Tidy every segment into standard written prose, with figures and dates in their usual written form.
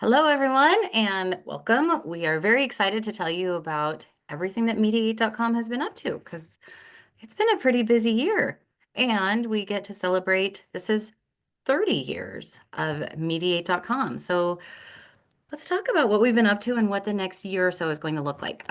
Hello, everyone, and welcome. We are very excited to tell you about everything that Mediate.com has been up to because it's been a pretty busy year. And we get to celebrate, this is 30 years of Mediate.com. So let's talk about what we've been up to and what the next year or so is going to look like.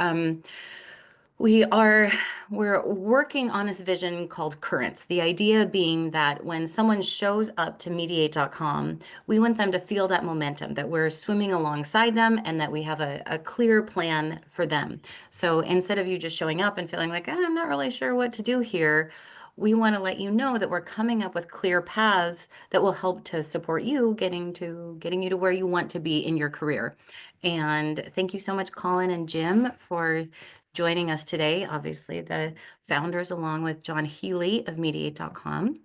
We are we're working on this vision called Currents. The idea being that when someone shows up to Mediate.com, we want them to feel that momentum, that we're swimming alongside them and that we have a clear plan for them. So instead of you just showing up and feeling like, I'm not really sure what to do here, we want to let you know that we're coming up with clear paths that will help to support you getting you to where you want to be in your career. And thank you so much, Colin and Jim, for joining us today. Obviously, the founders, along with John Healy of Mediate.com.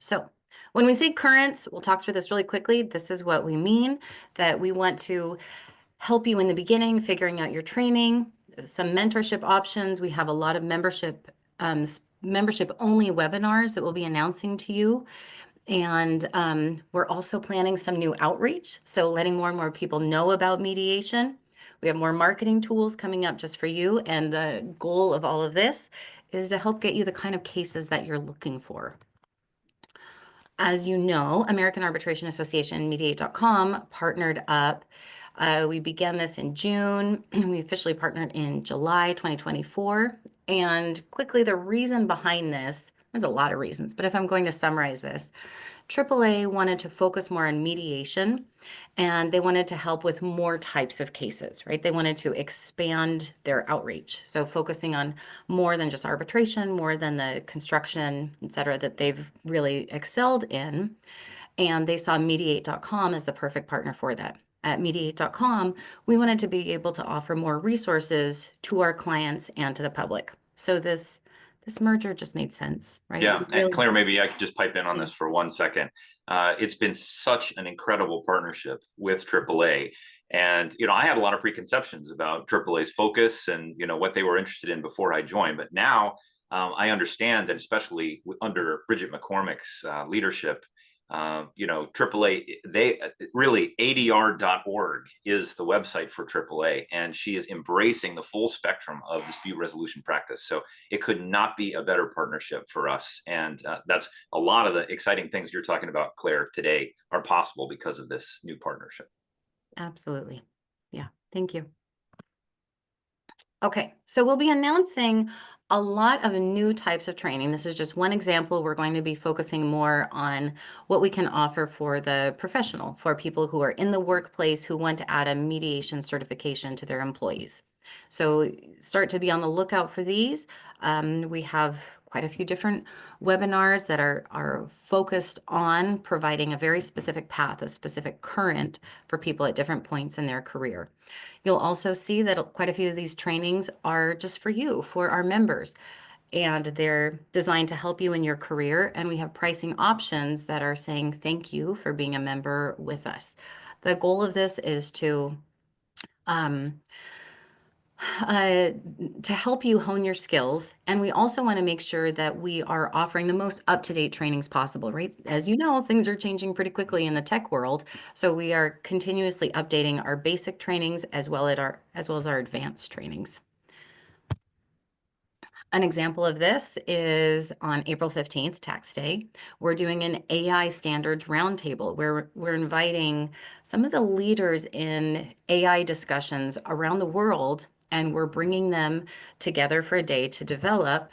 So, when we say currents, we'll talk through this really quickly. This is what we mean, that we want to help you in the beginning, figuring out your training, some mentorship options. We have a lot of membership only webinars that we'll be announcing to you. And we're also planning some new outreach, so letting more and more people know about mediation. We have more marketing tools coming up just for you, and the goal of all of this is to help get you the kind of cases that you're looking for. As you know, American Arbitration Association, Mediate.com partnered up. We began this in June. We officially partnered in July 2024. And quickly, the reason behind this, there's a lot of reasons, but if I'm going to summarize this, AAA wanted to focus more on mediation, and they wanted to help with more types of cases, right? They wanted to expand their outreach. So focusing on more than just arbitration, more than the construction, et cetera, that they've really excelled in. And they saw Mediate.com as the perfect partner for that. At Mediate.com, we wanted to be able to offer more resources to our clients and to the public. So this merger just made sense, right? Yeah, and Claire, maybe I could just pipe in on this for 1 second. It's been such an incredible partnership with AAA. And, I had a lot of preconceptions about AAA's focus and, what they were interested in before I joined. But now I understand that, especially under Bridget McCormick's leadership, AAA, they really ADR.org is the website for AAA, and she is embracing the full spectrum of dispute resolution practice. So it could not be a better partnership for us. And that's a lot of the exciting things you're talking about, Claire, today are possible because of this new partnership. Absolutely. Yeah. Thank you. Okay, so we'll be announcing a lot of new types of training. This is just one example. We're going to be focusing more on what we can offer for the professional, for people who are in the workplace who want to add a mediation certification to their employees. So start to be on the lookout for these. We have quite a few different webinars that are focused on providing a very specific path, a specific current for people at different points in their career. You'll also see that quite a few of these trainings are just for you, for our members, and they're designed to help you in your career. And we have pricing options that are saying thank you for being a member with us. The goal of this is um, uh, to help you hone your skills. And we also want to make sure that we are offering the most up-to-date trainings possible, right? As you know, things are changing pretty quickly in the tech world. So we are continuously updating our basic trainings as well as our advanced trainings. An example of this is on April 15th, Tax Day. We're doing an AI standards roundtable where we're inviting some of the leaders in AI discussions around the world, and we're bringing them together for a day to develop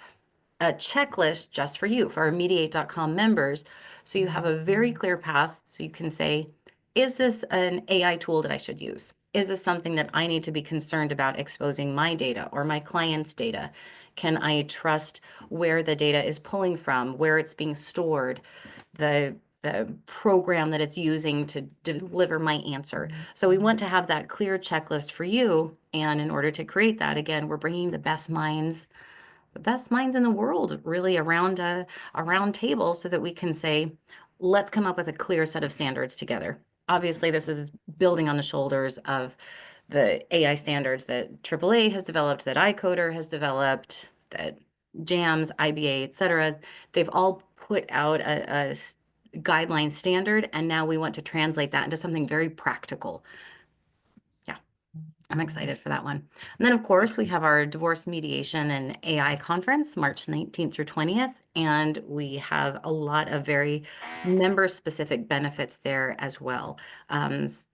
a checklist just for you, for our Mediate.com members. So you have a very clear path. So you can say, is this an AI tool that I should use? Is this something that I need to be concerned about exposing my data or my client's data? Can I trust where the data is pulling from, where it's being stored, the program that it's using to deliver my answer? So we want to have that clear checklist for you. And in order to create that, again, we're bringing the best minds in the world really around a round table so that we can say, let's come up with a clear set of standards together. Obviously, this is building on the shoulders of the AI standards that AAA has developed, that iCoder has developed, that JAMS, IBA, et cetera. They've all put out guideline standard, and now we want to translate that into something very practical. Yeah, I'm excited for that one. And then, of course, we have our Divorce Mediation and AI conference, March 19th through 20th, and we have a lot of very member-specific benefits there as well.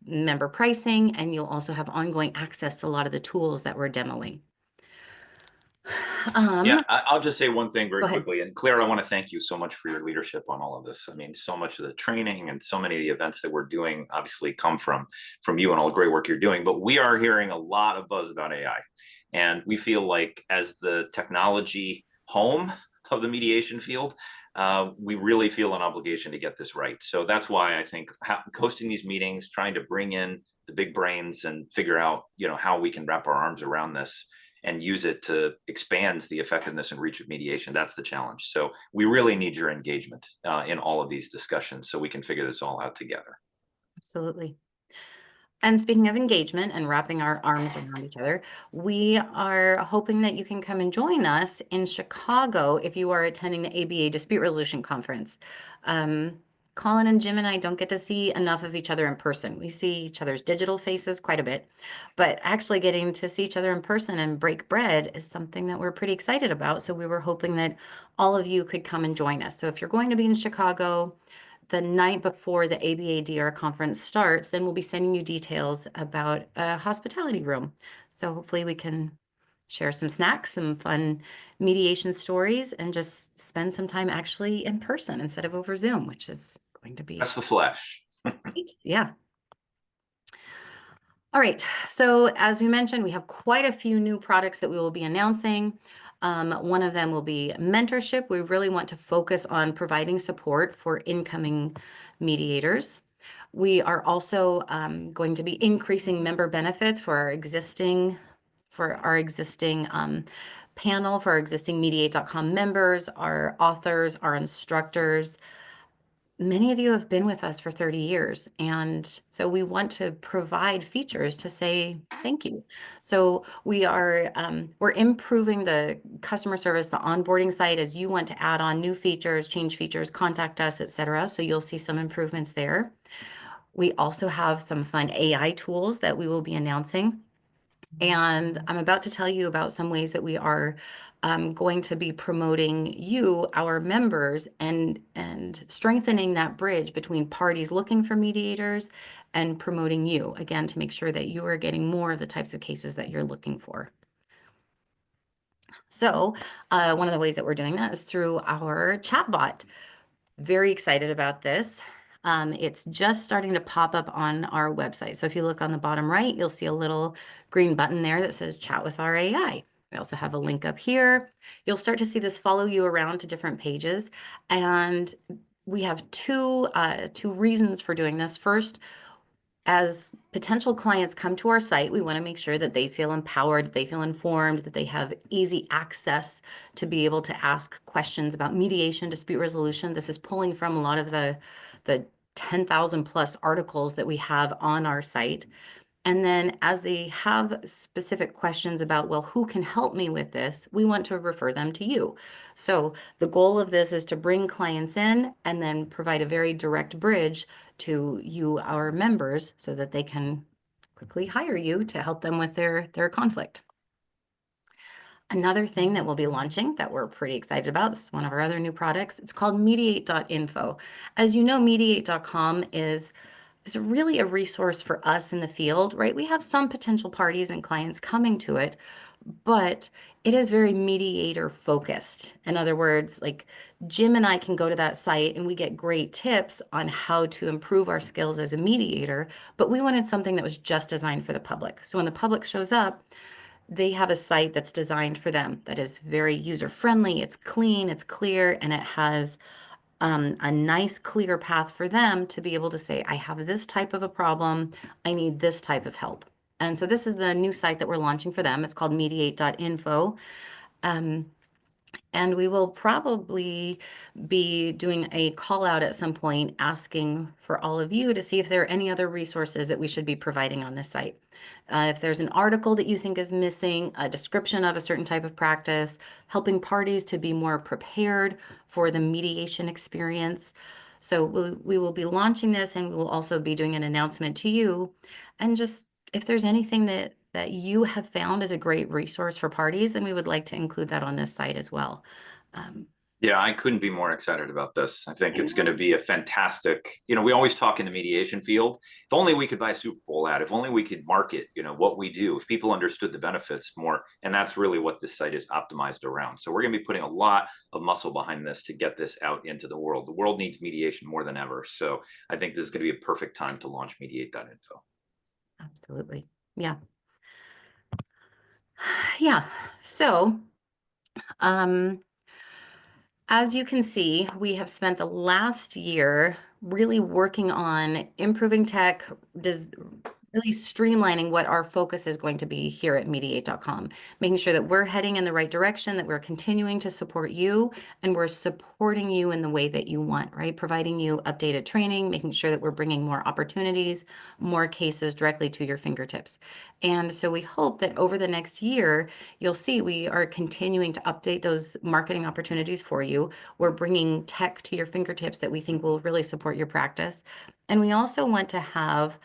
Member pricing, and you'll also have ongoing access to a lot of the tools that we're demoing. Yeah, I'll just say one thing very Go ahead. quickly. And Claire, I want to thank you so much for your leadership on all of this. I mean, so much of the training and so many of the events that we're doing obviously come from you and all the great work you're doing. But we are hearing a lot of buzz about AI. And we feel like as the technology home of the mediation field, we really feel an obligation to get this right. So that's why I think hosting these meetings, trying to bring in the big brains and figure out, how we can wrap our arms around this and use it to expand the effectiveness and reach of mediation. That's the challenge. So we really need your engagement in all of these discussions so we can figure this all out together. Absolutely. And speaking of engagement and wrapping our arms around each other, we are hoping that you can come and join us in Chicago if you are attending the ABA Dispute Resolution Conference. Colin and Jim and I don't get to see enough of each other in person. We see each other's digital faces quite a bit, but actually getting to see each other in person and break bread is something that we're pretty excited about. So we were hoping that all of you could come and join us. So if you're going to be in Chicago the night before the ABA-DR conference starts, then we'll be sending you details about a hospitality room. So hopefully we can share some snacks, some fun mediation stories, and just spend some time actually in person instead of over Zoom, which is going to be That's the flesh. great. Yeah. All right, so as we mentioned, we have quite a few new products that we will be announcing. One of them will be mentorship. We really want to focus on providing support for incoming mediators. We are also going to be increasing member benefits for our existing panel, for our existing Mediate.com members, our authors, our instructors. Many of you have been with us for 30 years, and so we want to provide features to say thank you. So we're improving the customer service, the onboarding site. As you want to add on new features, change features, contact us, etc. So you'll see some improvements there. We also have some fun AI tools that we will be announcing. And I'm about to tell you about some ways that we are going to be promoting you, our members, and strengthening that bridge between parties looking for mediators and promoting you, again, to make sure that you are getting more of the types of cases that you're looking for. So one of the ways that we're doing that is through our chatbot. Very excited about this. It's just starting to pop up on our website. So if you look on the bottom right, you'll see a little green button there that says Chat with our AI. We also have a link up here. You'll start to see this follow you around to different pages. And we have two reasons for doing this. First, as potential clients come to our site, we want to make sure that they feel empowered, that they feel informed, that they have easy access to be able to ask questions about mediation, dispute resolution. This is pulling from a lot of the 10,000 plus articles that we have on our site. And then as they have specific questions about, well, who can help me with this? We want to refer them to you. So the goal of this is to bring clients in and then provide a very direct bridge to you, our members, so that they can quickly hire you to help them with their conflict. Another thing that we'll be launching that we're pretty excited about, this is one of our other new products, it's called mediate.info. As you know, mediate.com is really a resource for us in the field, right? We have some potential parties and clients coming to it, but it is very mediator focused. In other words, like Jim and I can go to that site and we get great tips on how to improve our skills as a mediator, but we wanted something that was just designed for the public. So when the public shows up, they have a site that's designed for them that is very user-friendly, it's clean, it's clear, and it has a nice, clear path for them to be able to say, I have this type of a problem, I need this type of help. And so this is the new site that we're launching for them. It's called mediate.info. And we will probably be doing a call out at some point asking for all of you to see if there are any other resources that we should be providing on this site. If there's an article that you think is missing, a description of a certain type of practice, helping parties to be more prepared for the mediation experience, So we will be launching this, and we will also be doing an announcement to you. And just if there's anything that you have found as a great resource for parties, and we would like to include that on this site as well. Yeah, I couldn't be more excited about this. I think it's going to be a fantastic, we always talk in the mediation field. If only we could buy a Super Bowl ad, if only we could market, what we do, if people understood the benefits more. And that's really what this site is optimized around. So we're going to be putting a lot of muscle behind this to get this out into the world. The world needs mediation more than ever. So I think this is going to be a perfect time to launch mediate.info. Absolutely. Yeah. Yeah. So, as you can see, we have spent the last year really working on improving tech, really streamlining what our focus is going to be here at Mediate.com, making sure that we're heading in the right direction, that we're continuing to support you, and we're supporting you in the way that you want, right? Providing you updated training, making sure that we're bringing more opportunities, more cases directly to your fingertips. And so we hope that over the next year, you'll see we are continuing to update those marketing opportunities for you. We're bringing tech to your fingertips that we think will really support your practice. And we also want to have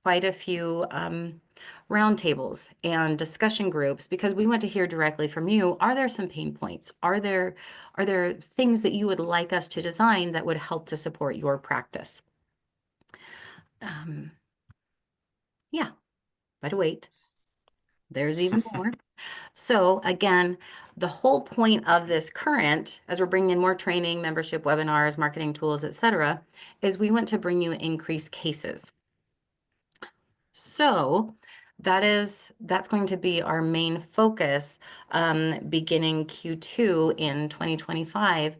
quite a few roundtables and discussion groups, because we want to hear directly from you. Are there some pain points? Are there things that you would like us to design that would help to support your practice? Yeah, but wait, there's even more. So again, the whole point of this current, as we're bringing in more training, membership, webinars, marketing tools, etc., is we want to bring you increased cases. So that's going to be our main focus beginning Q2 in 2025.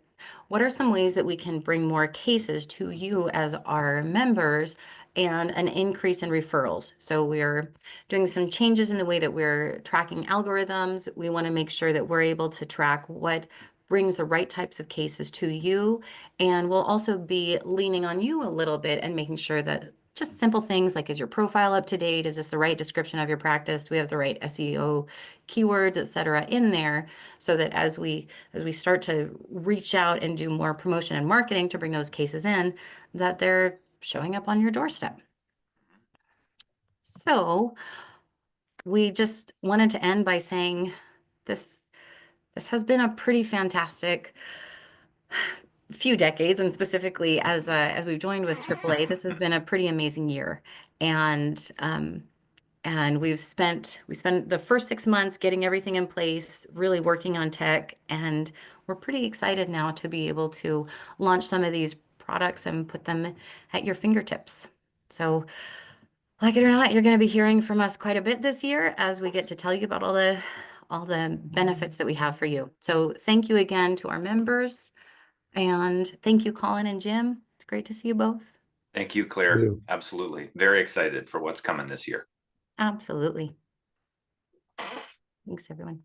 What are some ways that we can bring more cases to you as our members and an increase in referrals? So we're doing some changes in the way that we're tracking algorithms. We want to make sure that we're able to track what brings the right types of cases to you. And we'll also be leaning on you a little bit and making sure that just simple things like, is your profile up to date? Is this the right description of your practice? Do we have the right SEO keywords, et cetera, in there, so that as we start to reach out and do more promotion and marketing to bring those cases in, that they're showing up on your doorstep. So we just wanted to end by saying this has been a pretty fantastic few decades, and specifically as we've joined with AAA, this has been a pretty amazing year. And we spent the first 6 months getting everything in place, really working on tech, and we're pretty excited now to be able to launch some of these products and put them at your fingertips. So, like it or not, you're going to be hearing from us quite a bit this year as we get to tell you about all the benefits that we have for you. So thank you again to our members, and thank you, Colin and Jim. It's great to see you both. Thank you, Claire. you. Absolutely. Very excited for what's coming this year. Absolutely. Thanks, everyone.